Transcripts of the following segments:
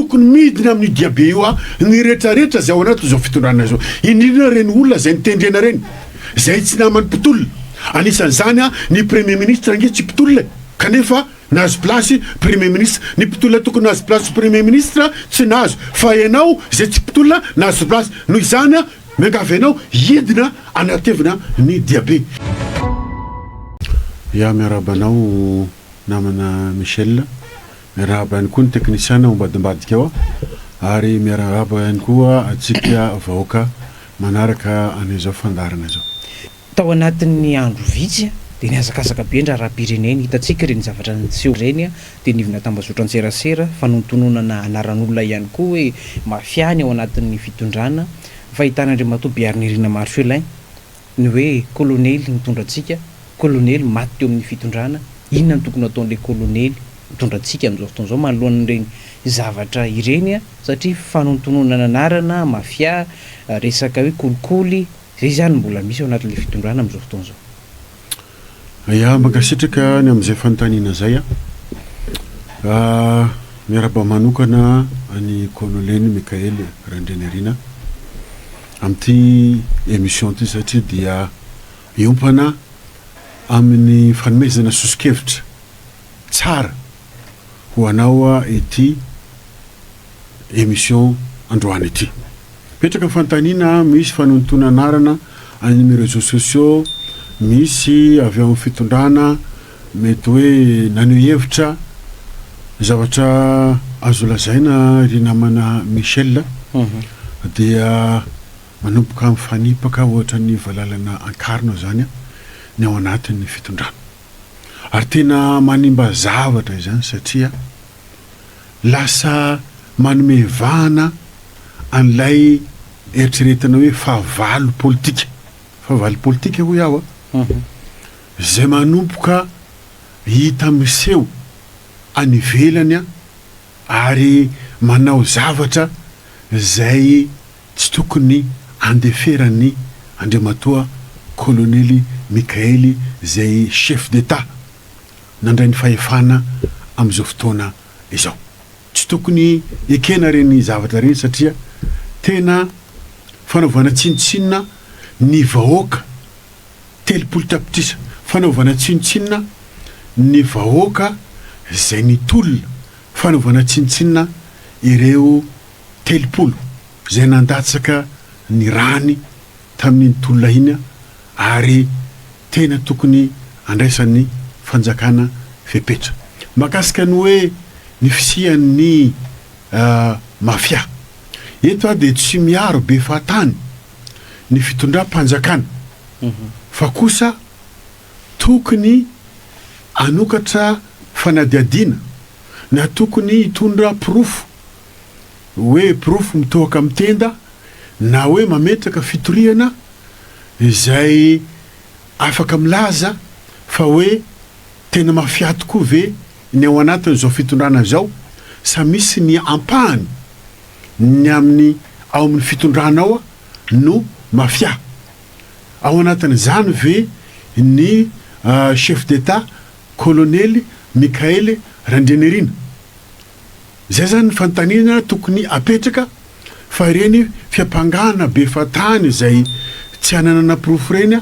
tokony midina amin'ny diabe io a ny rehetrarehetra zay ao anaty zao fitondrana zao indrindra reny olona zay nitendrena reny zay tsy namany mpitolona anisan'izany a ny premier ministre ange tsy mpitolona kanefa nahazo plasy premier ministre ny mpitolona tokony nahazo plasy premier ministre tsy nahazo fa ianao zay tsy mpitolona nahazo plasy noho izany a miangavy ianao idina anatevina ny diabe. Ya miarabanao namana Michel, miaraba ihany koa ny teknisiana ombadimbadika ao ary miaraba ihany koa atsika vahoaka manaraka an'izao fandarana zao. Tao anatin'ny andro vitsy dia niazakazaka be ndra rahapireneny hitatsika reny zavatra niseho reny dia nivina tambazotra an-tserasera fanontononana anaran'olona ihany koa hoe mafiany ao anatin'ny fitondrana fahitan'Andriamatoa Bearnirina Marcelin ny hoe kolonely nitondratsika kolonely maty teo amin'ny fitondrana inona ny tokony ataon'ilay kolonely mitondratsika amin'izao fotoana izao manoloan'ireny zavatra ireny satria fanontononana anarana mafia resaka hoe kolikoly zay zany mbola misy ao anatin'ilay fitondrana amin'izao fotoana izao. Ya mankasitraka ny amin'izay fanontaniana zay miaraba manokana any kolonely Mikael Randrianarina amin'ity émission ty satria dia iompana amin'ny fanomezana sosokevitra tsara ho anao ity émission androany ity. Petraka fanontaniana misy fanontona anarana amin'ny réseaux sociaux, misy avy amin'ny fitondrana mety hoe naneho hevitra zavatra azo lazaina ry namana Michel dia manomboka mifanipaka ohatra ny valalana ankarina zany ny ao anatin'ny fitondrana ary tena manimba zavatra izany satria lasa manome vahana an'ilay eritreretina hoe fahavalo politika ho iaho zay manomboka hita miseho any ivelany ary manao zavatra zay tsy tokony andeferan'ny Andriamatoa kolonely Mikael zay chef d'état nandray ny fahefana amin'izao fotoana izao. Tsy tokony ekena reny zavatra reny satria tena fanaovana tsinotsinona ny vahoaka telopolo tapitrisa, fanaovana tsinotsinona ny vahoaka zay nitolona, fanaovana tsinotsinona ireo telopolo zay nandatsaka ny rany tamin'ny tolona iny ary tena tokony andraisan'ny fanjakana fepetra. Makasika ny hoe ny fisian'ny mafia eto dia tsy miaro be fahatany ny fitondram-panjakana fa kosa tokony anokatra fanadiadiana na tokony hitondra pirofo hoe pirofo mitohaka amin'ny tenda na hoe mametraka fitoriana izay afaka milaza fa hoe tena mafia tokoa ve ny ao anatin'izao fitondrana zao sa misy ny ampahany ny amin'ny ao amin'ny fitondranao no mafia ao anatin'izany ve ny chef d'état kolonely Mikael Randrianarina. Zay zany fanontaniana tokony apetraka fa ireny fiampangana be fatany zay tsy ananana pirofo reny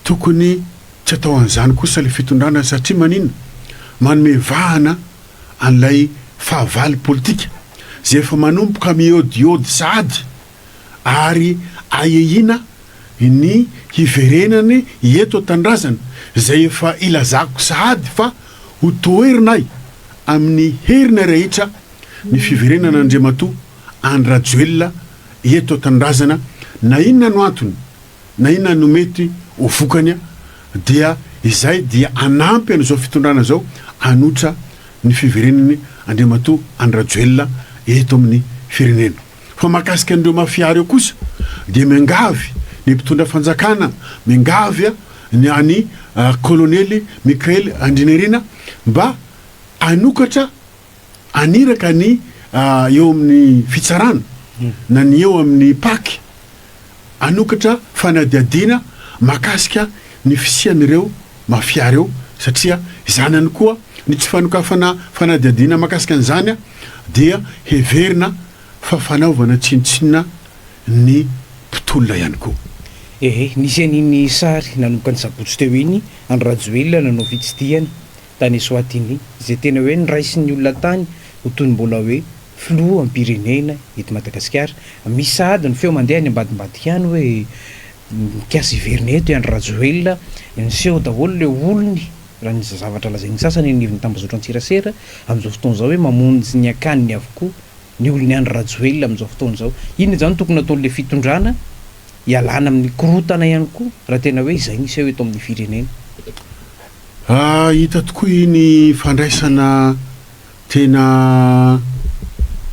tokony tsy atao an'izany kosa le fitondrana satria manina manome vahana an'ilay fahavalo politika zay efa manomboka miodiody sady ary ahiahina ny hiverenany eto tandrazana zay efa ilazako sady fa ho toerinay amin'ny herina rehetra ny fiverenana Andriamatoa Andrajoelina eto tandrazana na inona no antony na inona no mety ho vokany dia izay dia anampy an'izao fitondrana zao anotra ny fiverenany Andriamatoa Andrajoelina eto amin'ny firenena. Fa makasika andreo mafia reo kosa dia miangavy ny mpitondra fanjakana, miangavy ny any kolonely Mikael Randrianarina mba anokatra aniraka ny eo amin'ny fitsarana na ny eo amin'ny paky anokatra fanadiadiana makasika ny fisian'ireo mafia reo satria zanany koa ny tsy fanokafana fanadiadiana makasika an'izany a dia heverina fa fanaovana tsinotsinona ny mpitolona ihany koa. Ehe, nisy an'iny sary nanomboka ny sabotsy teo iny Andry Rajoelina nanao fitsidihana tany Eswatini izay tena hoe niraisy ny olona tany ho toy ny mbola hoe filoha am-pirenena eto Madagasikara. Misy sahady ny feo mandeha any ambadimbadika any hoe mikasy hiverina eto Andry Rajoelina, niseho daholo le olony raha ny zavatra lazainy sasany nivony tambazotra Antsirasera amin'izao fotoan'izao hoe mamonjy ny akaniny avokoa ny olony Andry Rajoelina amin'izao fotoan'izao. Iny zany tokony ataon'le fitondrana ialana amin'ny korotana ihany koa raha tena hoe izay niseho eto amin'ny firenena. Hita tokoa iny fandraisana tena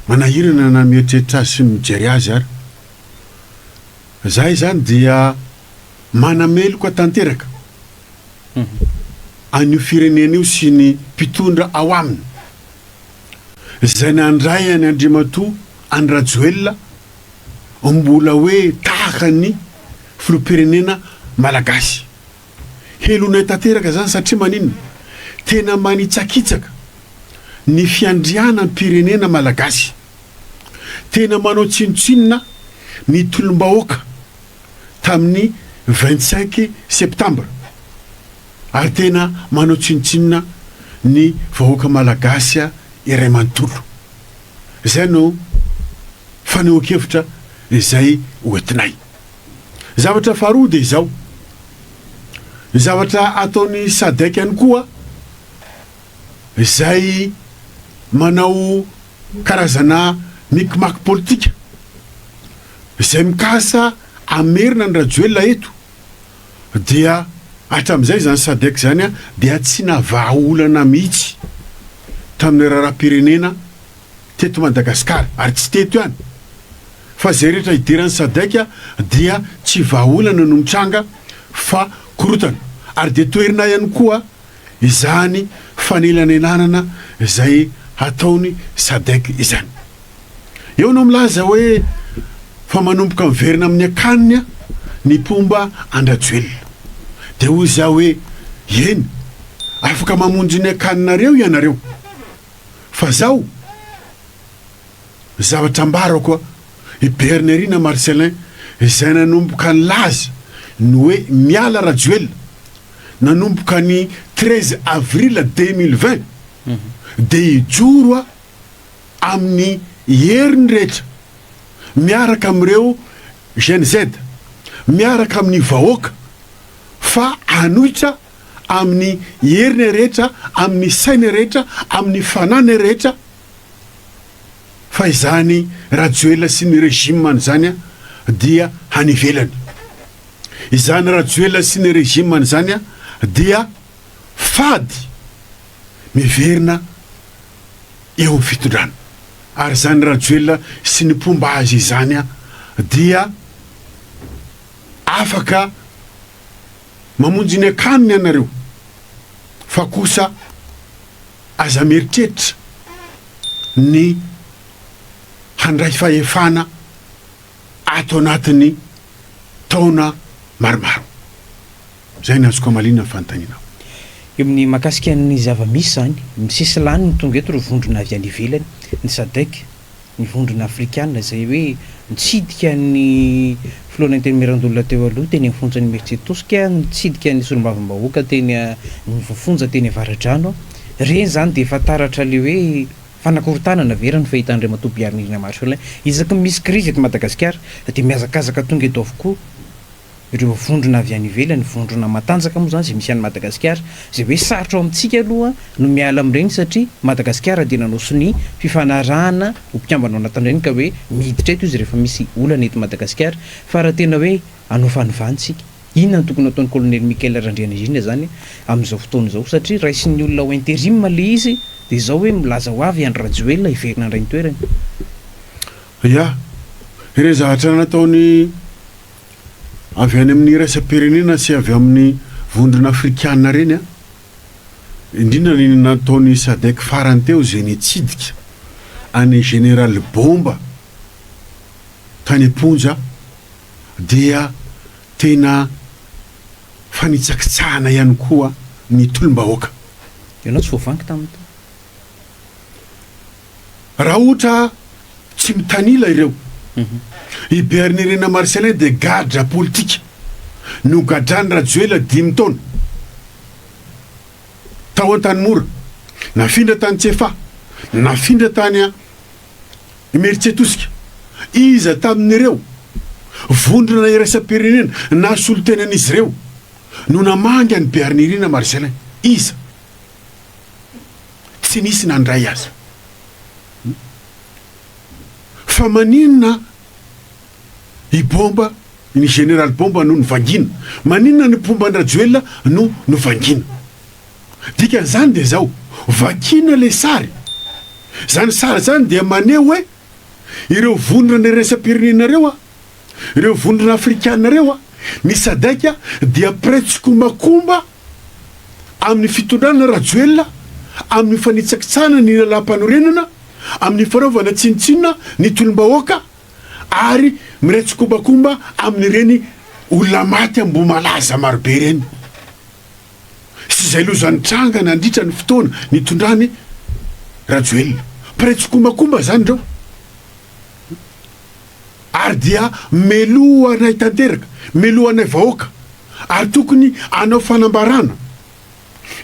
manahirana na mieritreritra azy sy mijery azy ary. Zay zany dia manameloka tanteraka an'io firenena io sy ny mpitondra ao aminy zay nandray any Andriamatoa Andry Rajoelina mbola hoe tahaka ny filoham-pirenena malagasy. Helonay tanteraka zany satria maninona tena manitsakitsaka ny fiandriana ny pirenena malagasy, tena manao tsinotsinona ny tolom-bahoaka tamin'ny 25 septambra ary tena manao tsinotsinona ny vahoaka malagasy iray manontolo. Zay no fanehoan-kevitra izay hoentinay. Zavatra faharoa dia izao, zavatra ataony SADC ihany koa izay manao karazana mikimaky politika izay mikasa amerina ny Rajoelina eto dia hatramin'izay zany SADC zany a dia tsy navahaolana mihitsy tamin'ny raharaham-pirenena teto Madagasikara ary tsy teto ihany fa zay rehetra idiran'ny SADC dia tsy vahaolana no mitranga fa korotana ary dia toerina ihany koa izany fanelanenanana izay ataony SADC izany. Eo no milaza hoe fa manomboka miverina amin'ny akaniny ny mpomba Andry Rajoelina dia hoy za hoe eny afaka mamonjy ny akaninareo ianareo fa zao zavatra ambarako i Bernardina Marcelin izay nanomboka ny laza ny hoe miala Rajoelina nanomboka ny 13 avril 2020 dia hijoro amin'ny heriny rehetra miaraka amin'ireo Gen Z, miaraka amin'ny vahoaka fa hanohitra amin'ny heriny rehetra, amin'ny sainy rehetra, amin'ny fanany rehetra fa izany Rajoelina sy ny régime zany dia hanivelany. Izany Rajoelina sy ny régime zany dia fady miverina eo amin'ny fitondrana ary zany Rajoelina sy ny mpomba azy izany dia afaka mamonjy ny akaniny ianareo fa kosa aza mieritreritra ny handray fahefana ato anatin'ny taona maromaro. Zay ny azoko amalina ny fanontaniana. Eo amin'ny mahakasika ny zava-misy zany misisy lany ny tonga eto ireo vondrona avy any ivelany ny SADC, ny vondrona afrikana izay hoe nitsidika ny filohan'ny intermiran-dolona teo aloha teny amin'ny fonjan'ny Mertsetosika, nitsidika ny solombavambahoaka teny nivofonja teny Avaradrano. Reny zany dia efa taratra le hoe fanakorontanana vera ny fahita Andriamatoa Bernardina Marcelin. Isaky misy krizy eto Madagasikara dia miazakazaka tonga eto avokoa ireo vondrona avy any ivelany, vondrona matanjaka moa zany izay misy any Madagasikara izay hoe sarotra ao amintsika aloha no miala amin'ireny satria Madagasikara dia nanoso ny fifanarahana ho mpiambana ao anatin'ireny ka hoe miditra eto izy rehefa misy olana eto Madagasikara. Fa raha tena hoe hanao fanovantsika inona no tokony ataon'ny colonel Michael Randrianirina zany amin'izao fotoana izao satria raisin'ny olona ho intérim le izy dia izao hoe milaza ho avy Andry Rajoelina hiverina indray ny toerany. Ya, ireo zavatra nataony avy any amin'ny raisam-pirenena sy avy amin'ny vondrona afrikana reny indrindra ny nataony SADC farany teo zay nitsidika any général Bomba tany Amponja dia tena fanitsakitsahana ihany koa ny tolom-bahoaka ianao tsy voavanky taminy raha ohatra tsy mitanila ireo i Bernirina Marcelin de gadra politika no gadrany Rajoelina 5 taona tao an-tanymora nafindra tany Tsefa nafindra tany a Meritsetosika iza tamin'ireo vondrona iraisam-pirenena na solotenan'izy ireo no namangy any Bernirina Marcelin iza tsy nisy nandray azy fa maninona i bomba ny général bomba no novangina maninona ny pomban'ny Rajoelina no novangina dikan'izany de zao vakina le sary zany sary zany dia maneho hoe ireo vondrona ny raisam-pirenena reo a ireo vondrona afrikana reo a ny sadaika dia pretsikomakomba amin'ny fitondrana Rajoelina amin'ny fanitsakitsana ny lalam-panorenana amin'ny fanaovana tsinitsinina ny tolombahoaka ary miretsikomakomba amin'ny reny olona maty ambomalaza marobe reny sy zay loha zany tranga nandritra ny fotoana nitondrany Rajoelina pretsikomakomba zany reo ary dia melohanay tanteraka melohanay vahoaka ary tokony anao fanambarana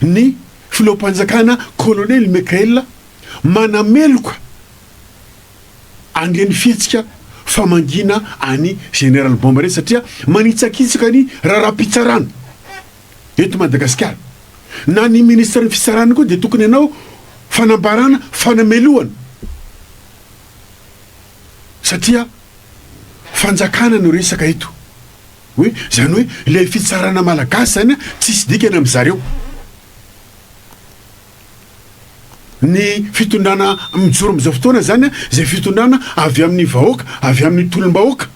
ny filoham-panjakana colonel Mikaela manameloka andreny fihetsika famangina any général bomba reny satria manitsakitsaka ny raharaham-pitsarana eto Madagasikara na ny ministre ny fitsarana koa de tokony anao fanambarana fanamelohana satria fanjakana no resaka eto hoe zany hoe le fitsarana malagasy zany tsisy dikany am'zareo ny fitondrana mijoro am'izao fotoana zany zay fitondrana avy amin'ny vahoaka avy amin'ny tolombahoaka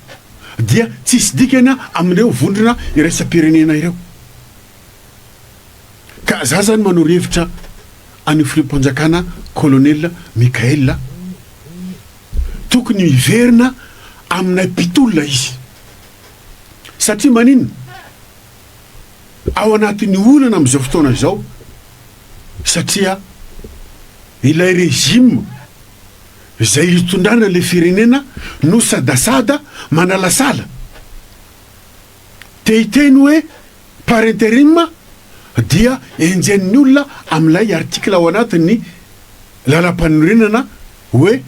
dia tsisy dikany amin'ireo vondrona iraisam-pirenena ireo ka za zany manao revitra any filoham-panjakana colonel Mikaela tokony hiverina aminay mpitolona izy satria maninona ao anatin'ny olana am'izao fotoana zao satria ilay régime zay hitondrana le firenena no sadasada manalasala te hiteny hoe par intérim dia enjen'ny olona amin'ilay article ao anatin'ny lalam-panorenana hoe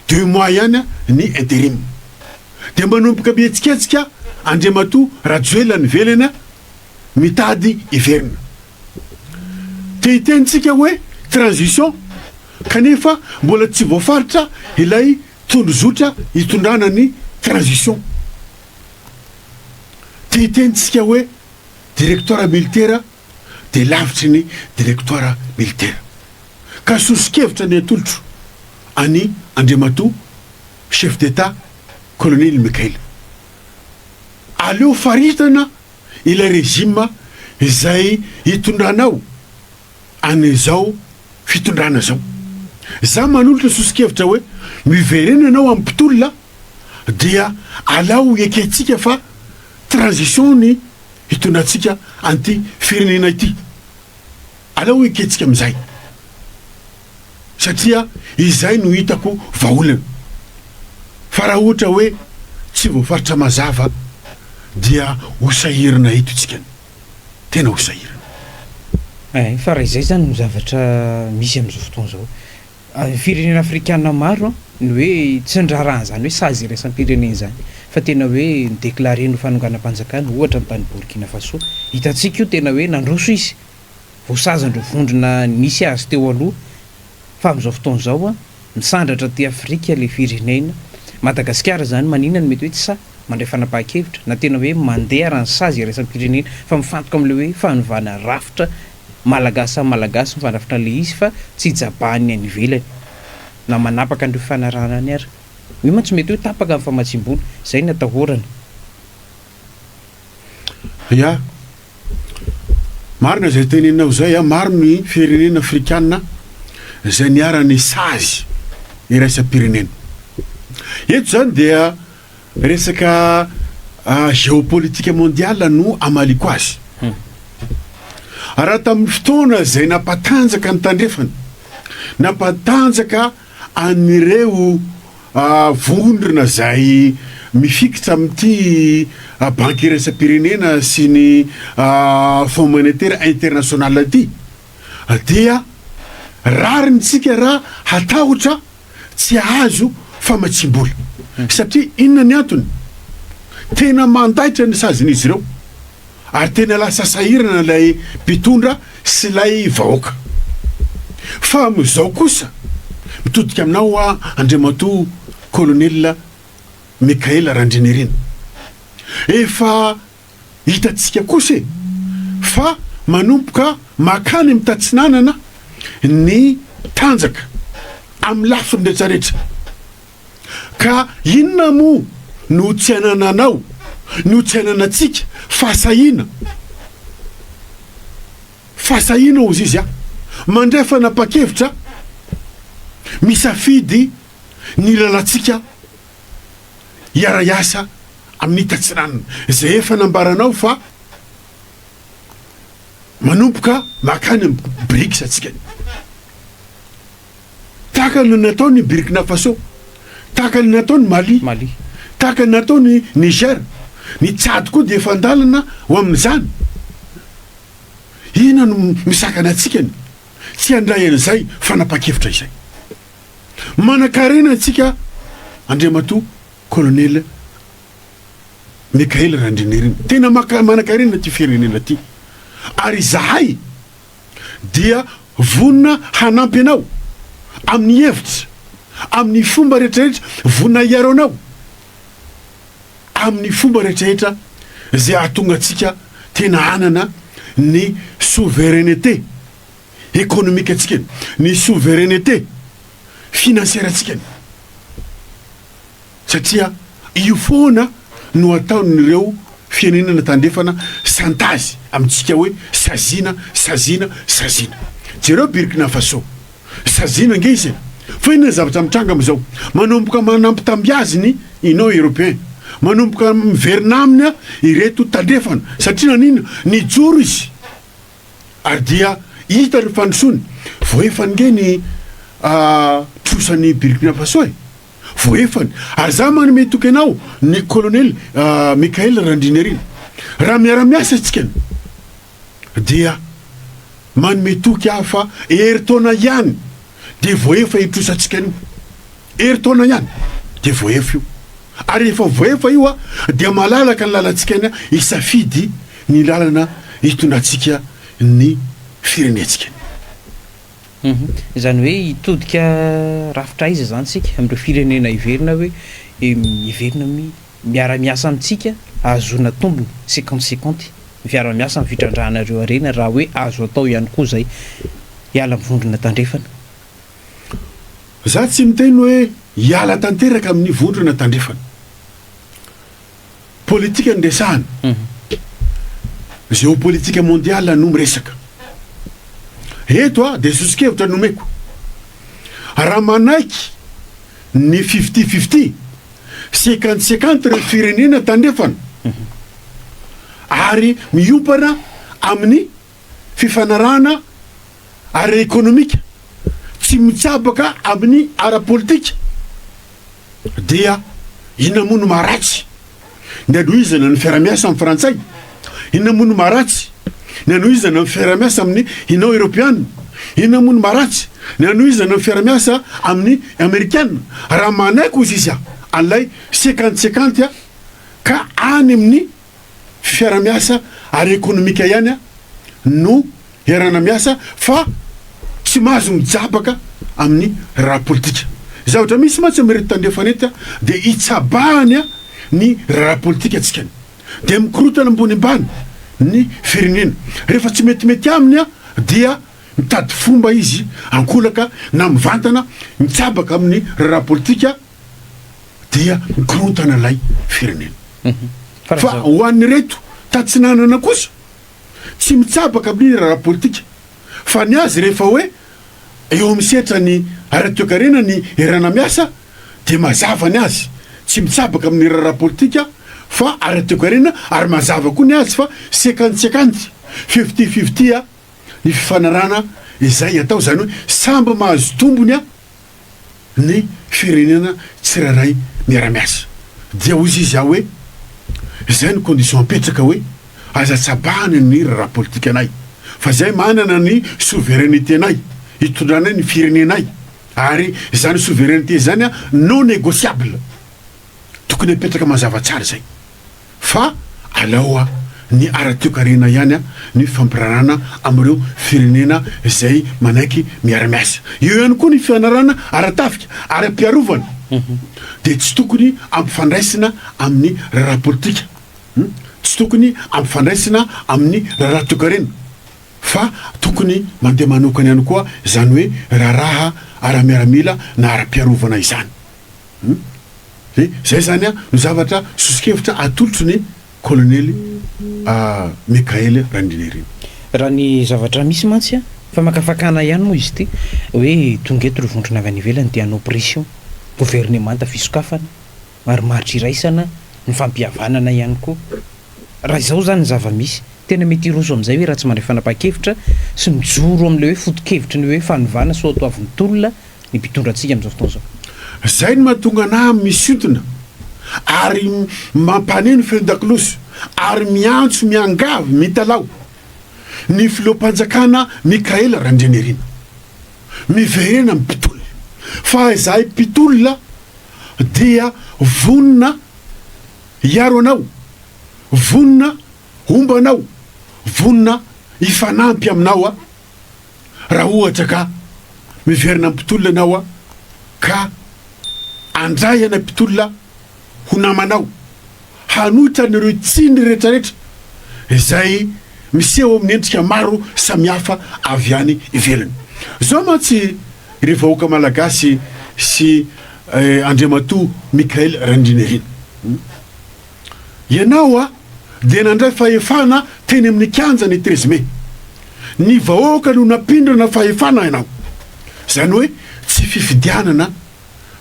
2 mois ihany ny intérim de manomboka mihetsiketsika Andriamatoa Rajoelina ny velana mitady hiverina te hitentsika hoe transition kanefa mbola tsy voafaritra ilay tondrozotra hitondrana ny transition te hitentsika hoe directoire militaire de lavitry ny directoire militaire ka sosikevitra ny atolotro any Andriamatoa chef d'état colonel Mikaela aleo faritana ilay régime izay hitondranao an'izao fitondrana zao za manolotra sosikevitra hoe miverena anao amin'ny mpitolona dia alao eketsika fa transition ny hitondratsika anty firenena ity alao eketsika am'izay satria izay no hitako vaolana fa raha ohatra hoe tsy voafaritra mazava dia hosahirana eto itsikany tena hosahirana fa raha izay zany no zavatra misy am'izao fotoana zao firenena afrikana maro ny hoe tsy ndrarana zany hoe sazy iraisam-pirenena zany fa tena hoe déclaré no fanonganam-panjakana ohatra ny tany Burkina Faso hitantsika io tena hoe nandroso izy voasazandro vondrona nisy azy teo aloha fa am'izao fotoana zao misandratra ty Afrika le firenena Madagasikara zany maninona ny mety hoe tsy sa mandray fanapahan-kevitra na tena hoe mandeha raha ny sazy iraisam-pirenena fa mifantoka am'le hoe fanovana rafitra malagasy mifandrafitra le izy fa tsy jabahany any ivelany na manapaka andreo fanarahana any ary io man tsy mety hoe tapaka amin'ny famatsim-bola zay ny atahorana ya marina zay teneninao zay maro ny firenena afrikana zay niarany sazy iraisam-pirenena eto zany dia resaka géopolitique mondiale no amaliko azy raha tamin'ny fotoana zay nampatanjaka ny tandrefana, nampatanjaka anireo vondrona zay mifikitra amin'ity banque iraisam-pirenena sy ny fonds monétaire international ty, dia rarintsika raha hatahotra tsy azo famatsim-bola satria inona ny antony, tena mandaitra ny sazin'izy ireo ary tena lasa sahirana lay mpitondra sy lay vahoaka. Fa am'izao kosa mitodika aminao Andriamatoa Colonel Mikaela Randrinerina, efa hitatsika kosa fa manomboka makany mitatsinanana ny tanjaka amin'ny lafiny rehetrarehetra. Ka inona mo no tsy anananao, no tsy ananatsika fasahina ozy izy mandray fanapa-kevitra misafidy ny lalatsika iara-iasa amin'ny tatsinanana zay efa nambaranao fa manomboka makany amin'ny BRICS atsika. Tahaka ny nataony Burkina Faso, tahaka ny nataony Mali, tahaka ny nataony Niger, ny Tchad koa dia efa andalana ho amin'izany. Ina no misakana atsikany tsy andray an'izay fanapa-kevitra izay. Manan-karena antsika Andriamatoa Colonel Mikaela Randrinerina, tena manan-karena ty firenena ty, ary zahay dia vonina hanampy anao amin'ny hevitra, amin'ny fomba rehetrarehetra, vonina hiaro anao amin'ny fomba rehetrarehetra zay ahatonga atsika tena hanana ny souveraineté économique atsika, ny souveraineté financière atsika. Satria io foana no ataon'ireo fianenana tandrefana santazy amintsika hoe sazina. Jereo Burkina Faso sazina nge izy, fa inona zavatra mitranga am'izao, manomboka manampy tambiazy ny Union Européen, manomboka miverina aminy ireto tandrefana satria nanina ny joro izy, ary dia hita ny fandrosony voefany nge ny trosan'ny Burkina Faso voefany. Ary za manome toky anao ny Colonel Mikaela Randrinerina, raha miara-miasa atsikany dia manome toky fa eritaona ihany de voefa itrosantsika io, eritaona ihany de voefa io, ary efa voefa io dia malalaka ny lalantsika isafidy ny lalana hitondratsika ny firenetsika. Zany hoe hitodika rafitra izy zany tsika am'ireo firenena iverina hoe iverina miara-miasa amintsika ahazona tombony 50-50 miara-miasa amin'ny fitrandrahanareo arena raha hoe azo atao ihany koa zay hiala mivondrona tandrefana. Za tsy miteny hoe hiala tanteraka amin'ny vondrona tandrefana, politika ndresahana, géopolitika mondiale no miresaka eto de sosikevitra nomeko raha manaiky ny 50-50 50-50 reo firenena tandrefana ary miompana amin'ny fifanarahana ara économique, tsy mitsabaka amin'ny ara-politika, dia inona moa no maharatsy ny anohizana ny fiara-miasa amin'ny frantsay, inona moa no maharatsy ny anohizana ny fiara-miasa amin'ny Union Européenne, inona moa no maharatsy ny anohizana ny fiara-miasa amin'ny Amerikana. Raha manaiko izy izy an'lay 50-50 ka any amin'ny fiara-miasa ara économique ihany no hiarana miasa fa tsy mahazo mijabaka amin'ny raha politika. Zavatra misy matsy amin'ireo tandrefanety de hitsabahany ny raha politika atsikany, de mikorotana ambony ambany ny firenena. Rehefa tsy metimety aminy dia mitady fomba izy ankolaka na mivantana mitsabaka amin'ny raha politika dia mikorotana lay firenena. Fa ho an'ny reto tatsinanana kosa tsy mitsabaka amin'ny raha politika, fa ny azy rehefa hoe eo misetra ny ara-toekarena ny erana miasa de mazava ny azy tsy mitsabaka amin'ny raha politika fa ara-toekarena, ary mazava koa ny azy fa 50-50 50-50 ny fifanarana izay atao zany hoe samby mahazo tombony a ny firenena tsiraray miara-miasa dia ozy izy aho hoe zay ny condition apetraka hoe aza-tsabahany ny raha politika anay fa zay manana ny souveraineté anay hitondranay ny firenenay ary zany souveraineté zany a non négociable tokony apetraka mazavatsara zay fa alaoa ny ara-toekarena ihany a ny fampirarana am'ireo firenena zay manaiky miara-miasa io ihany koa ny fianarana ara-tafika ara-piarovana de tsy tokony ampifandraisina amin'ny raharaha politika tsy tokony ampifandraisina amin'ny raharaha toekarena fa tokony mandeha manokana ihany koa zany hoe raharaha ara-miaramila na ara-piarovana izany de zay zany a no zavatra sosikevitra atolotry ny colonely Mikael Randinelina raha ny zavatra misy mantsy a fa makafakana ihany moa izy ty hoe tonga eto rovondrona avy any ivelany dia anao pression gouvernemanta fisokafana marimaritra iraisana ny fampihavanana ihany koa raha izao zany ny zava-misy tena mety iroso amin'izay hoe raha tsy mandray fanapa-kevitra sy mijoro am'le hoe foto-kevitry ny hoe fanovana so atao avy nytolona ny mpitondra antsika amin'izao fotoana zao zay ny mahatonga ana misintona ary mampaneno fendakolosy ary miantso miangavy mitalao ny filompanjakana Mikael Randinelina miverena amin'ny mpitolona fa izahay mpitolona dia vonona iaro anao vonona omba anao vonona ifanampy aminao a raha ohatra ka miverina amin'ny mpitolona anao a ka andray ana mpitolona ho namanao hanohitra nyreo tsiny rehetrarehetra izay miseho amin'ny endrika maro samihafa avy any ivelany zao mantsy ry vahoaka malagasy sy andriamatoa Mikael Randinelina ianao a de nandray fahefana teny amin'ny kanja ny 13 mai ny vahoaka no napindrana fahefana ianao zany hoe tsy fifidianana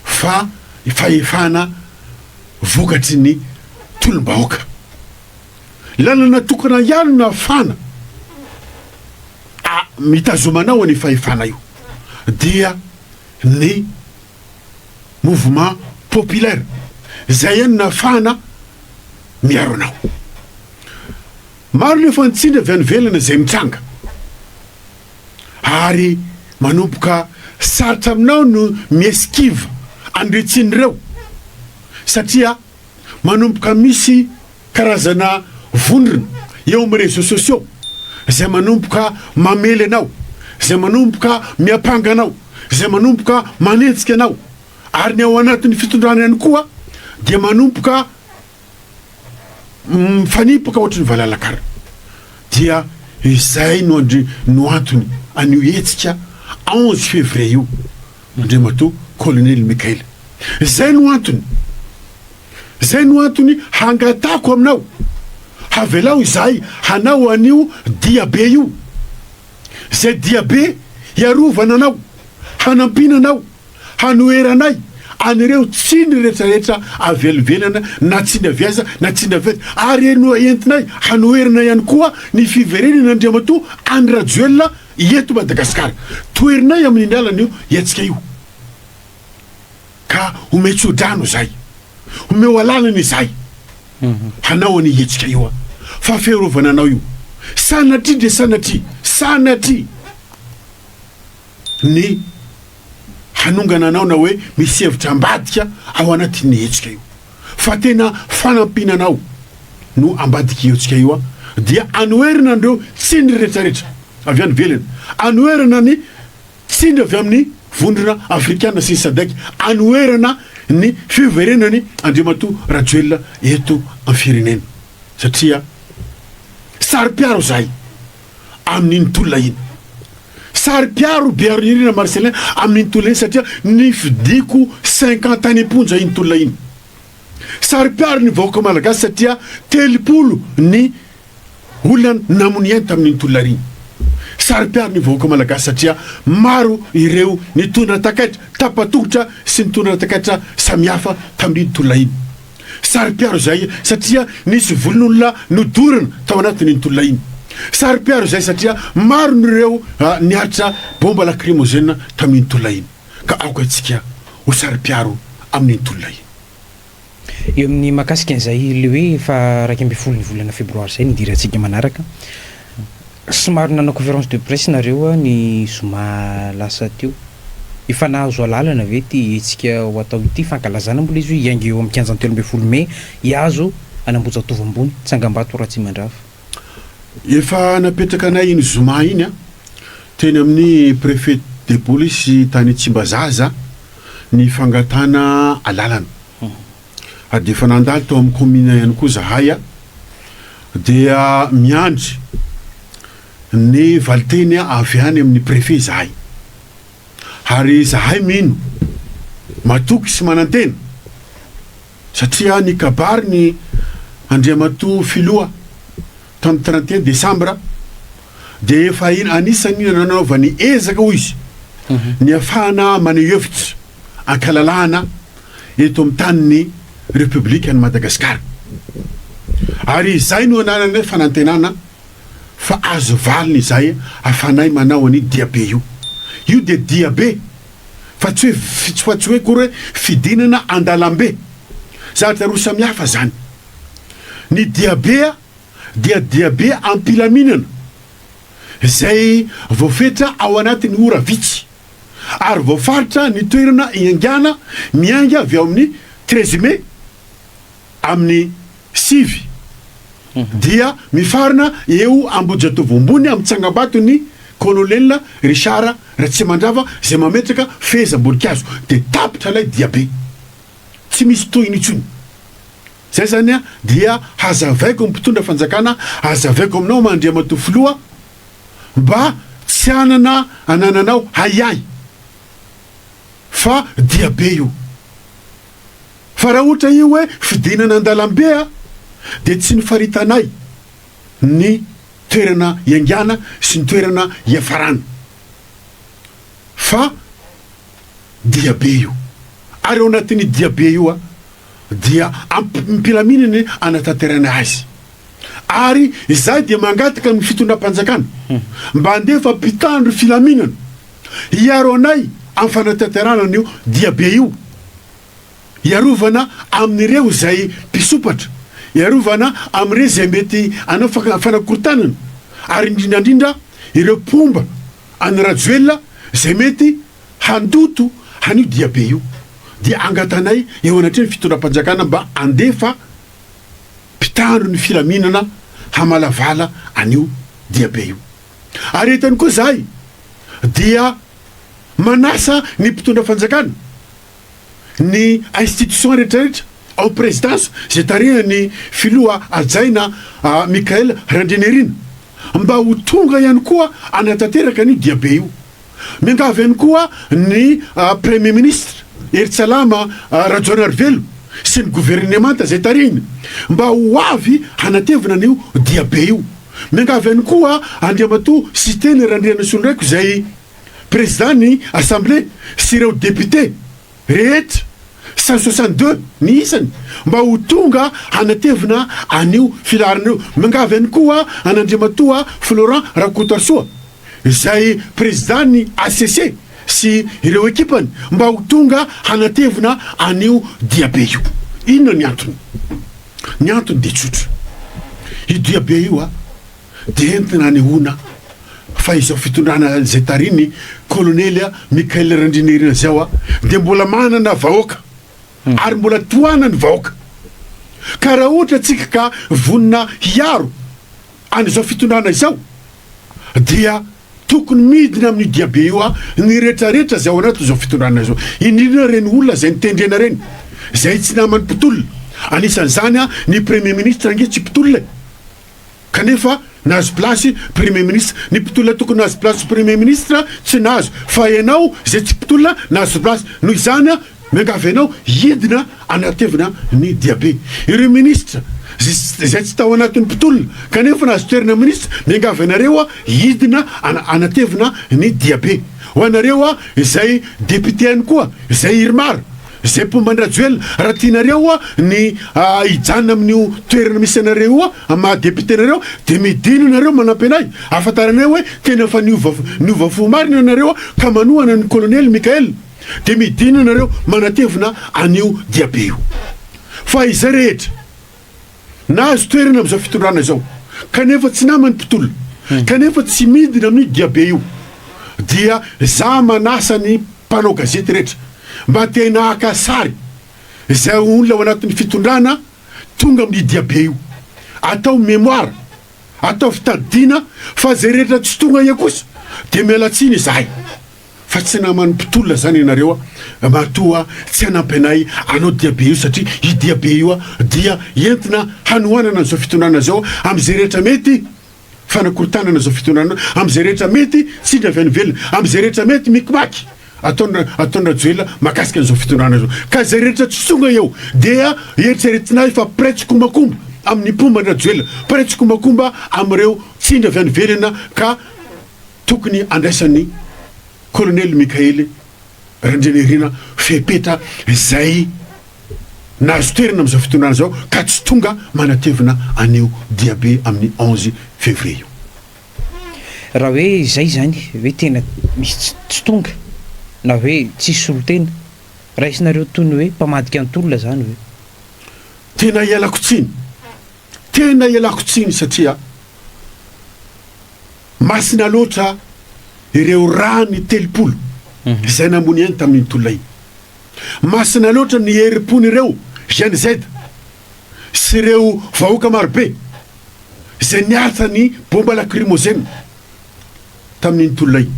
fa fahefana vokatry ny tolom-bahoaka lalana tokana ihany na fana mitazomanao any fahefana io dia ny mouvement populaire zay ihany na fana miaro anao maro nefa nitsindra avy any velana zay mitranga ary manomboka sarotra aminao no mieskiva andretsin'ireo satria manomboka misy karazana vondrona eo amin'ny réseaux sociaux zay manomboka mamely anao zay manomboka miapanga anao zay manomboka manetsika anao ary ny ao anatin'ny fitondrana ihany koa dia manomboka mifanipaka ohatry ny valalakara dia izay no antony anio hetsika 11 février io andriamatoa colonel Mikael zay no antony hangatako aminao havelao izahay hanao anio diabe io zay diabe iarovana anao hanampinanao hanoeranay an'ireo tsiny rehetrarehetra avelivelana na tsiny aviaza na tsiny aveza ary eno entinay hanoerana ihany koa ny fiverenana andriamatoa any rajoelona eto Madagasikara toerinay amin'ny alan'io etsika io ka ometsodrano zay omeo alalana izay hanao any etsika io a fa fiarovana anao io sanatry de sanatry ny hanongana anao na hoe misy hevitra ambadika ao anatin'ny etsika io fa tena fanampinanao no ambadika io tsika io a dia anoerina andreo tsiny rehetrarehetra avy any velana anoerana ny tsiny avy amin'ny vondrona afrikana sy ny sadaiky anoerana ny fiverenany andriamatoa rajoelona eto amin'ny firenena satria sary-piaro zahay amin'iny tolona iny sary-piaro Bearnirina Marcelin amin'iny tolona iny satria ny fidiko 50 any amponja iny tolona iny sary-piaro ny vahoaka malagasy satria 30 ny olona namony ainy tamin'iny tolona riny sary-piaro ny vahoaka malagasy satria maro ireo nitondra takaitra tapatokotra sy nitondra takaitra samihafa tamin'iny tolona iny sary-piaro zay satria nisy volon'olona nodorana tao anatin'iny tolona iny Sary-piaro zay satria maro nireo niatra bomba lacrymogène tamin'ny tolona iny ka aoka antsika ho sary-piaro amin'iny tolona iny. Eo amin'ny mahakasika an'izay le hoe fa 12 ny volana febroary zay nidirantsika manaraka somary nana conférence de presse nareo ny zoma lasa teo efa nahazo alalana ve ty etsika ho atao ity fankalazana mbola izy hoe iangy eo amin'ny 15 mai iazo anamboja tovambony Tsangambato Ratsimandrava. Efa napetraka anay iny zoma iny a teny amin'ny préfet de police tany Tsimbazaza ny fangatana alalana. Ady efa nandalo tao amin'ny commune ihany koa zahay a dia miandry ny valiteny avy any amin'ny préfet zahay ary zahay mino matoky sy manantena satria ny kabary ny Andriamato filoha tamin'ny 31 décembre dia efa iny anisany nanaovany ezaka hoy izy ny afahana maneho hevitra ankalalahana eto amin'ny tanin'ny République an'i Madagasikara. Ary izay no anarana fanantenana fa azo valiny izay afanay manao any diabe io. Io dia diabe fa tsy hoe kory fidinana andalambe. Zavatra roa samihafa zany. Ny diabe dia diabe ampilaminana izay voafetra ao anatin'ny ora vitsy ary voafaritra ny toerana iangana mianga avy ao amin'ny 13 mai amin'ny 6 dia mifarina eo Ambojatovo ambony amin'ny Tsangambato ny colonel Richard Ratsimandrava zay mametraka feza-boninkazo de tapitra lay diabe tsy misy toyiny intsony. Zay zany a dia hazavaiko mpitondra fanjakana hazavaiko aminao Mandriamato filoha mba tsy anananao hayay fa diabe io. Fa raha ohatra io hoe fidinana andalambe dia tsy nifaritanay ny toerana iangana sy ny toerana iafarana fa diabe io. Ary ao anatin'ny diabe io dia ampilaminany anatanterana azy. Ary izay dia mangataka amin'ny fitondram-panjakana mba andefa mpitandro filaminana hiaro anay amin'ny fanatanterana io diabe io, iarovana amin'ireo zay mpisopatra, iarovana amin'ireo zay mety anao fanakorontanana, ary indrindrandrindra ireo pomba any rajoelina zay mety handoto hanio diabe io. Dia angatanay eo anatreny fitondram-panjakana mba andefa mpitandro ny filaminana hamalavala anio diabe io. Ary etany koa zahay dia manasa ny mpitondra fanjakana ny institution rehetrarehetra ao présidence zay tarehany filoha ajaina Mikael Randrianirina mba ho tonga ihany koa anatanteraka ny diabe io. Miangavy ihany koa ny premier ministre Eritsalama Rajoanarivelo sy ny gouvernemanta zay tarehiny mba ho avy hanatevina an'io diabe io. Miangavy ihany koa Andriamato Systeny Randriana Solondraiko zay président ny assemblée sy ireo député rehetra 162 ny isany mba ho tonga hanatevina an'io filarana io. Miangavy ihany koa an'Andriamatoa Florent Rakotoasoa zay président ny ACC sy ireo ekipany mba ho tonga hanatevina an'io diabe io. Inona ny antony? Ny antony de tsotra. Io diabe io dia entina anehoana fa izao fitondrana zay tariny colonel Mikael Randrianirina zao dia mbola manana vahoaka ary mbola toana ny vahoaka. Ka raha ohatra tsika ka vonina hiaro an'izao fitondrana izao dia tokony midina amin'ny diabe io ny rehetrarehetra zay ao anaty zao fitondrana izao, indrindra reny olona zay nitendrena reny zay tsy namany mpitolona. Anisan'izany ny premier ministre ange tsy mpitolona kanefa nahazo plasy premier ministre. Ny mpitolona tokony nahazo plasy premier ministre tsy nahazo fa ianao zay tsy mpitolona nahazo plasy. Noho izany miangavy ianao hidina anatevina ny diabe. Ireo ministre zay tsy tao anatin'ny mpitolona kanefa nahazo toerana ministre miangavy anareo hidina anatevina ny diabe. Ho anareo izay député ihany koa izay irmar zay mpombandrajoelona raha tianareo ny hijanona amin'io toerana misy anareo mahadepitenareo de midino nareo manampy anay afantaranay hoe tena fa niova fo marina nareo ka manohana ny colonel Mikael de midino nareo manatevina anio diabe io fa izay rehetra na azo toerana am'izao fitondrana zao kanefa tsy namany mpitolona kanefa tsy midina amin'io diabe io dia za manasa ny mpanao gazety rehetra mba tena akasary zay olona ao anatin'ny fitondrana tonga amin'ny diabe io atao mémoire atao fitadina fa zay rehetra tsy tonga ia kosa de mialatsiny izahay fa tsy namany mpitolona zany ianareo matoa tsy anampy anay anao diabe io satria i diabe io dia entina hanohanana an'izao fitondrana zao am'izay rehetra mety fanakorotanana zao fitondrana am'izay rehetra mety sindra avy any velona am'izay rehetra mety mikimaky ataonra joelona makasika an'izao fitondrana zao ka zay rehetra tsy tonga eo dia eritseretinay fa pretsy kombakomba amin'ny pombandra joelona pretsy kombakomba am'ireo tsindra avy any velona ka tokony andraisan'ny colonel Mikael Randrianirina fepetra zay nahazo toerana am'izao fitondrana zao ka tsy tonga manatevina anio diabe amin'ny 11 février io raha hoe zay zany hoe tena misy tsy tonga na hoe tsisy solotena raha isinareo tony hoe mpamadika antolona zany hoe tena ialako tsiny satria masina loatra ireo rany telopolo zay nambony eny tamin'ny tolona iny masina loatra ny herim-pony ireo Jean Z sy ireo vahoaka marobe zay niasa ny bomba lacrymogène tamin'iny tolona iny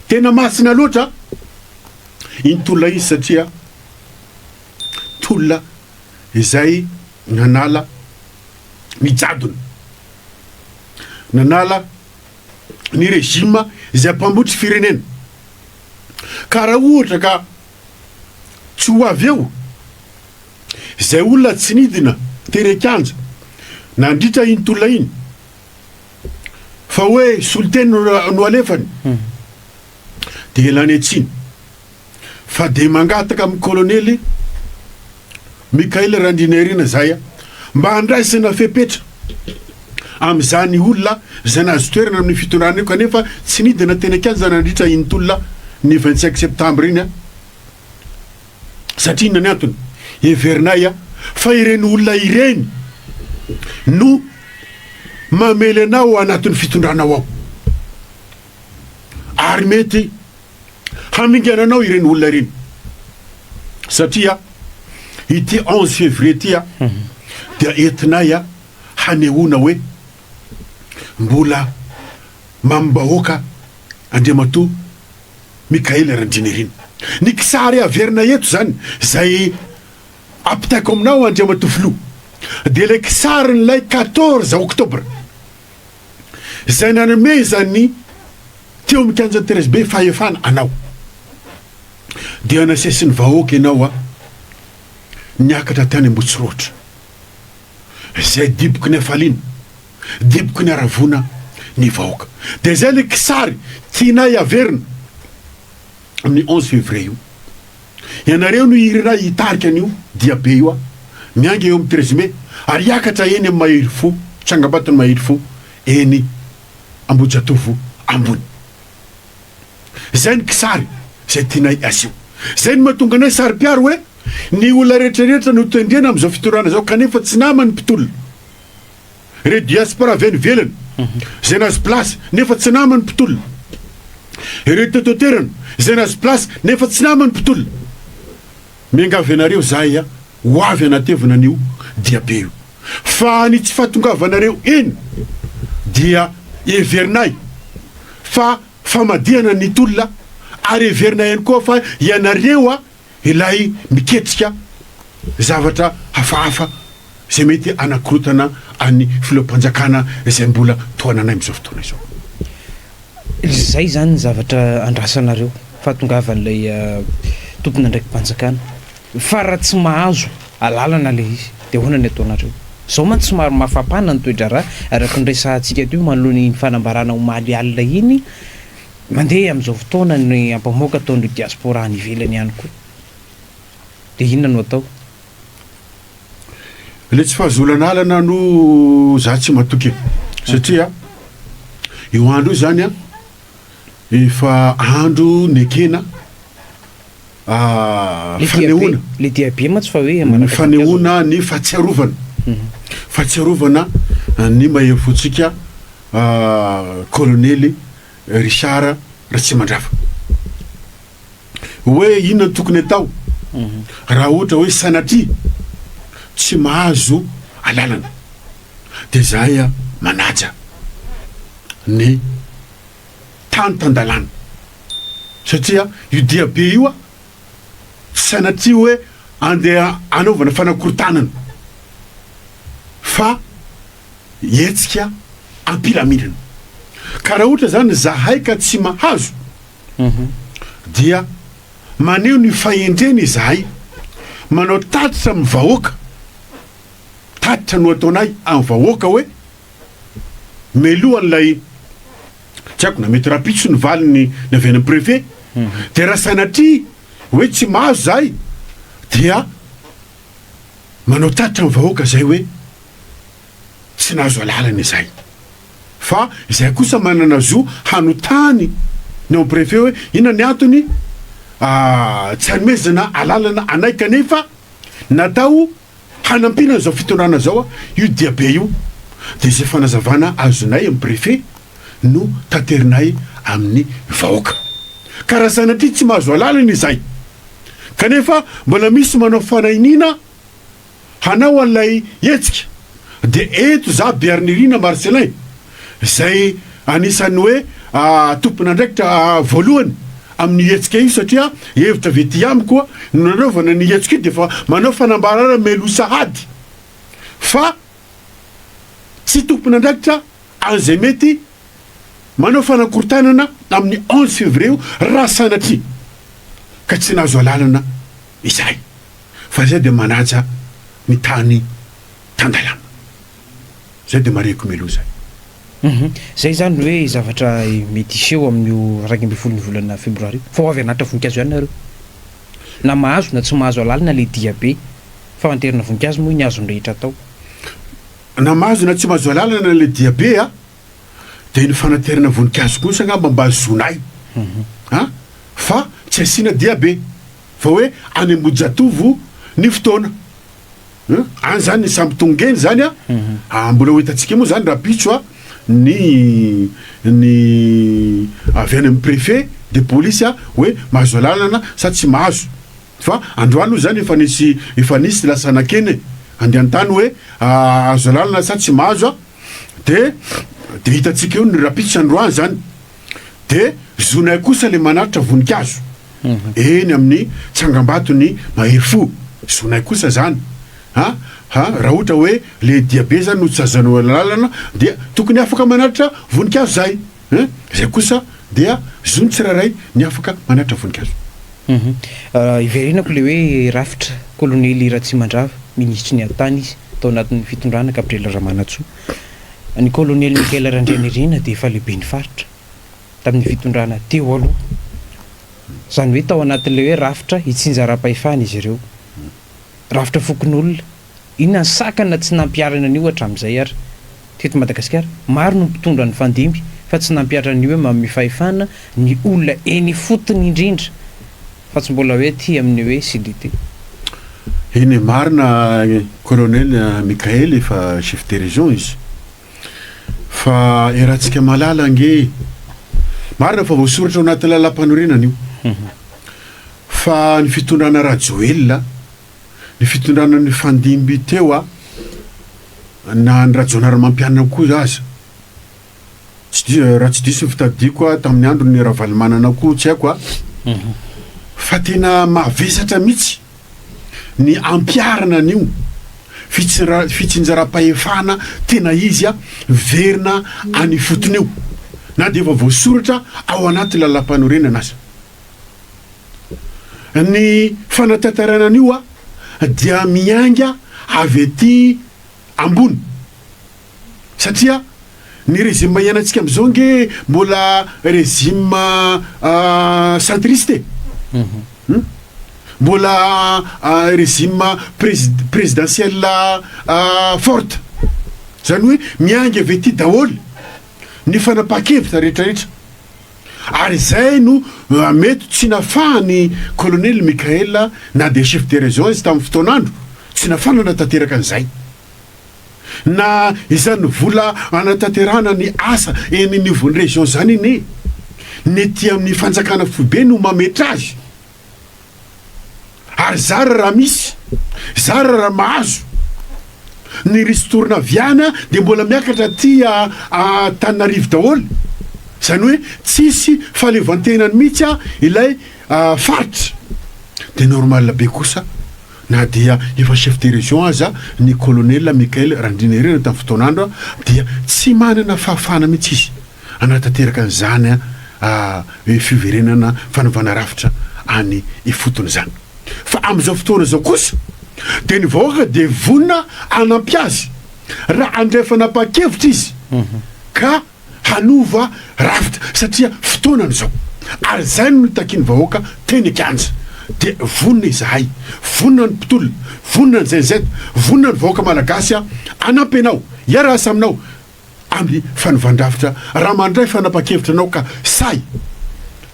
tena masina loatra iny tolona iny satria tolona izay nanala ny jadona nanala ny régime izay mpambotry firenena ka raha ohatra ka tsy ho avy eo zay olona tsy nidina terekanja nandritra iny tolona iny fa hoe soloteny no alefany de elany atsiny fa de mangataka amin'ny colonel Mikael Randrianirina zay mba andraisana fepetra am'izany olona zay nahazo toerana amin'ny fitondrana io kanefa tsy nidina terekanja nandritra iny tolona ny 25 septembre iny satria inona ny antony heverinay fa ireny olona ireny no mamely anao anatin'ny fitondranao ao ary mety hamingananao ireny olona ireny satria ity 11 février tya dia entinay hanehoana hoe mbola mambahoaka Andriamatoa Mikael Randrianirina ny kisary averina eto zany zay apitaiko aminao Andriamatoa filoha de le kisary nylay 14 octobre zay nanomezany teo mikanja Thérèse be fahefana anao dia nasesiny vahoaka ianao niakatra tany Ambotsiroatra zay diboky ny afaliana diboky ny aravona ny vahoaka de zay le kisary tianay averina amin'ny 11 février io ianareo no irina hitarika an'io diabe io mianga eo amin'ny 13 mai ary iakatra eny amin'ny mahery fo trangambatony mahery fo eny Ambojatovo ambony zay ny kisary zay tianay asio zay ny mahatonga anay sary piaro hoe ny olona rehetrarehetra no tendrena am'izao fitondrana zao kanefa tsy namany mpitolona re diaspora avy any velana zay nazo place nefa tsy namany mpitolona ireo tototerana zay nazo place nefa tsy namany mpitolona miangavy anareo zahay ho avy anatevina an'io diabe io fa ny tsy fahatongavanareo eny dia heverinay fa famadihana ny tolona ary heverinay ihany koa fa ianareo ilay miketrika zavatra hafahafa zay mety anakorotana any filompanjakana zay mbola toananay am'izao fotoana izao zay zany ny zavatra andrasanareo fahatongavan'ilay tompona ndraiky mpanjakana fa raha tsy mahazo alalana le izy de hoana ny ataonareo zao man somary mafapana ny toedraraha araka nyresantsika teo manoloa ny fanambarana ho maly alina iny mandeha am'izao fotoana ny ampamoaka ataon'io diaspora any ivelany ihany koa de inona no atao? Le tsy fahazolan'alana no za tsy matoky satria io andro io zany a efa andro nekena fanehoana le diabe ma tsy fa hoe ny fanehoana ny fahatsiarovana ny mahefotsika colonely Richard Ratsimandrava hoe inona no tokony atao raha ohatra hoe sanatria tsy mahazo alalana de zahay manaja ny tany tandalana satria io diabe io a sanatria hoe andeha anaovana fanakorontanana fa etsika ampilaminana ka raha ohatra zany zahay ka tsy mahazo dia maneho ny fahendreny zahay manao tatitra amin'ny vahoaka tatitra no ataonay amin'ny vahoaka hoe melohan'ilay tsy haiko na mety rapitso ny valiny ny avy any préfet de raha sanatria hoe tsy mahazo zahay dia manao tatitra amin'ny vahoaka zay hoe tsy nahazo alalana izay fa izay kosa manana zo hanotany ny amin'ny préfet hoe inona ny antony tsy hanomezana alalana anay kanefa natao hanampina zao fitondrana zao io diabe io de zay fanazavana azonay amin'ny préfet no tanterinay amin'ny vahoaka ka raha sanatria tsy mahazo alalana izay kanefa mbola misy manao fanahinina hanao an'ilay etsika de eto za Bernirina Marcelin zay anisany hoe tompon'andraikitra voalohany amin'ny etsika io satria hevitra vety amiko nanaovana ny etsika io de fa manao fanambarana melo sahady fa tsy tompon'andraikitra an'izay mety manao fanakorontanana amin'ny 11 février raha sanatria ka tsy nahazo alalana izay fa zay de manaja ny tany tandalana zay de mareko melo zay zay zany hoe zavatra mety iseho amin'io raiky amby folo ny volana febroary fa ho avy anatra voninkazo ihany nareo na mahazo na tsy mahazo alalana le diabe famanterana voninkazo moa ny azo nrehetra atao na mahazo na tsy mahazo alalana le diabe a de ny fanaterana voninkazo kosa ngamba mba zonay fa tsy asina diabe fa hoe any Ambojatovo ny fotoana any zany samby tongeny zany a mbola hoitantsika moa zany rapitso a ny avy any amin'ny préfet de police a hoe mahazo alalana sa tsy mahazo fa androany zany efa nisy lasanakeny andehan-tany hoe azo alalana sa tsy mahazo a de hitantsika eo ny rapitso androany zany de zonay kosa le manaritra voninkazo eny amin'ny tsangambatony mahery fo zonay kosa zany raha ohatra hoe le diabe zany no tsy azanao alalana dia tokony afaka manaritra voninkazo zay zay kosa dia zony tsirairay ny afaka manaritra voninkazo iverenako le hoe rafitra colonely Ratsimandrava ministre ny antany izy tao anatin'ny fitondrana Gabriel Ramanatsoa ny colonely Mikael Randrianirina de efa lehibe ny faritra tamin'ny fitondrana teo aloha zany hoe tao anatin'le hoe rafitra hitsinjaram-pahefana izy ireo rafitra fokon'olona inona ny sakana tsy nampiarana an'io hatramin'izay ary teto Madagasikara maro no mpitondra ny fandimby fa tsy nampiarana an'io hoe manome fahefana ny olona eny fotony indrindra fa tsy mbola hoe ty amin'ny hoe silité eny marina colonel Mikael efa chef de région izy fa erahantsika malala nge marina fa voasoratra ao anaty lalam-panorenana io fa ny fitondrana Rajoelina ny fitondrana ny fandimby teo a na ny rajonara mampianana koa aza raha tsy diso ny fitadiako a tamin'ny andro ny ravalimanana koa tsy haiko a fa tena mavesatra mihitsy ny ampiarana an'io fitsinjaram-pahefana tena izy a verina any fotony io na de efa voasoratra ao anaty lalam-panorenana aza ny fanatantarana an'io a dia mianga avy ety ambony satria ny régime ianantsika am'izao nge mbola régime centriste mbola régime présidentiel forte zany hoe miangy avy ty daholo ny fanapa-kevitra rehetrarehetra ary zay no mety tsy nafahany colonel Mikael na de chef de région izy tamin'ny fotoanandro tsy nafana natanteraka an'izay na izany vola anatanterana ny asa eny nivon'ny région zany ny ty amin'ny fanjakana foibe no mametra azy ary zara raha misy zara raha mahazo ny ristourna viana de mbola miakatra ty Tananarivo daholo zany hoe tsisy fahaleovantenany mihitsy ilay faritra de normal be kosa na dia efa chef de région aza ny colonel Mikael Randrianarena tamin'ny fotoanandro dia tsy manana fahafahana mihitsy izy anatanteraka an'izany fiverenana fanaovana rafitra any ifotony zany fa am'izao fotoana zao kosa de ny vahoaka de vonina anampy azy raha andrefa napa-kevitra izy ka hanova rafitra satria fotoanany zao ary zay no takiny vahoaka teny akanja de vonina izahay vonina ny mpitolona vonina ny zaizety vonina ny vahoaka malagasy anampy anao iarasa aminao amin'ny fanaovandrafitra raha mandray fanapa-kevitra anao ka say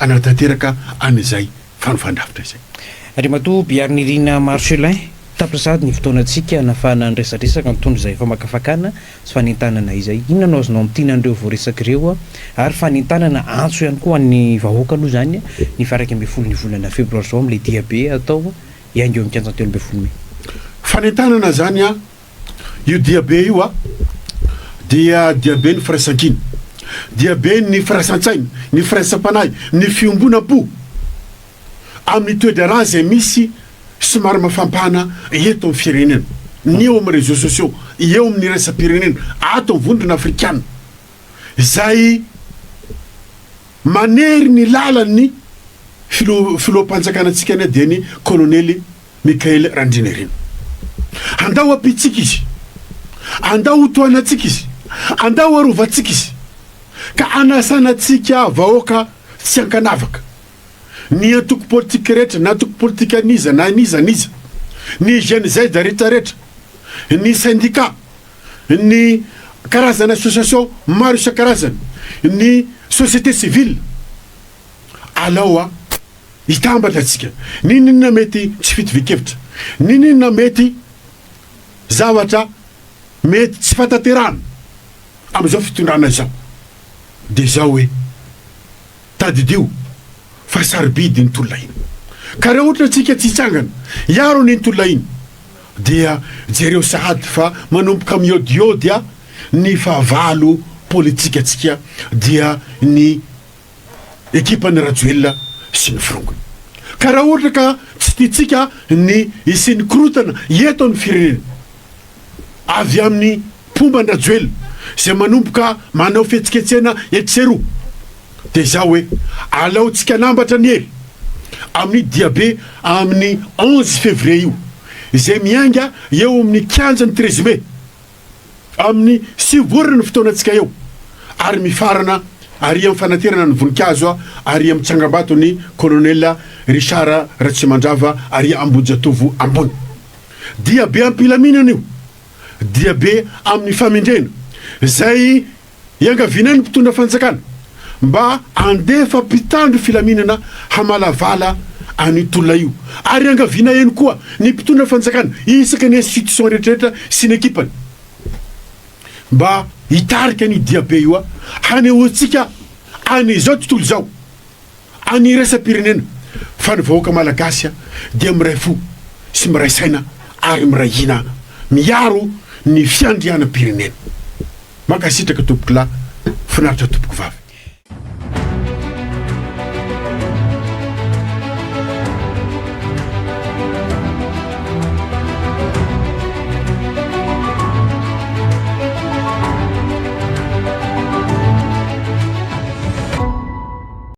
anatanteraka an'izay fanaovandrafitra izay Andriamato Biarnirina Marcelin tapisady ny fotoanantsika nafahana ny resadresaka mitondra izay efa makafakana sy fanentanana izay inona no azonao am'tinandreo voaresaka ireo ary fanentanana antso ihany koa an'ny vahoaka aloha zany ny faraika amby folo ny volana febroary zao am'le diabe atao iaingo mikianja telo amby folo fanentanana zany io diabe io dia diabe ny firaisan-kiny diabe ny firaisan-tsaina ny firaisan-panahy ny fiombonam-po amin'ny toedraraha zay misy somary mafampana eto amin'ny firenena ny eo amin'ny réseaux sociaux eo amin'ny resa-pirenena ato amin'ny vondrona afrikana zay manery ny lalany filoham-panjakanatsika ny dia ny colonel Mikael Randrianarena andao apitsika izy andao hotoanatsika izy andao arovantsika izy ka anasanatsika vahoaka tsy ankanavaka ny antoko politika rehetra na antoko politika aniza na aniza ny jeune zay da rehetrarehetra ny syndicat ny karazana association maro isan-karazany ny société civile alao hitambatra atsika ninina mety tsy fitovy-kevitra ninina mety zavatra mety tsy fataterana am'izao fitondrana zao de zao hoe tadidio fa sarobidy ny tolona iny ka raha ohatra atsika tsy hitsangana iaro ny tolona iny dia jereo sahady fa manomboka miodiody ny fahavalo politika atsika dia ny ekipany rajoelona sy ny firongony ka raha ohatra ka tsy tiatsika ny isyny korotana eto ny firenena avy amin'ny pombany rajoelona zay manomboka manao fihetsiketsena etseroa de zao hoe alao tsika nambatra ny hery amin'ny diabe amin'ny 11 février io zay mianga eo amin'ny 15 13 mai amin'ny sivorina ny fotoanantsika eo ary mifarana ary amin'ny fanaterana ny voninkazo ary amin'ny tsangambato ny colonel Richard Ratsimandrava ary Ambojatovo ambony diabe ampilaminana io diabe amin'ny famindrena zay iangavinany mpitondra fanjakana mba andefa mpitandro filaminana hamalavala any tolona io ary angavina eny koa ny mpitondra fanjakana isaka ny institution rehetrarehetra sy ny ekipany mba hitarika ny diabe io hanehoantsika any zao tontolo zao any resa-pirenena fa ny vahoaka malagasy dia miray fo sy miray saina ary miray hina miaro ny fiandriana pirenena makasitraka tompoko lahy finaritra tompoko vavy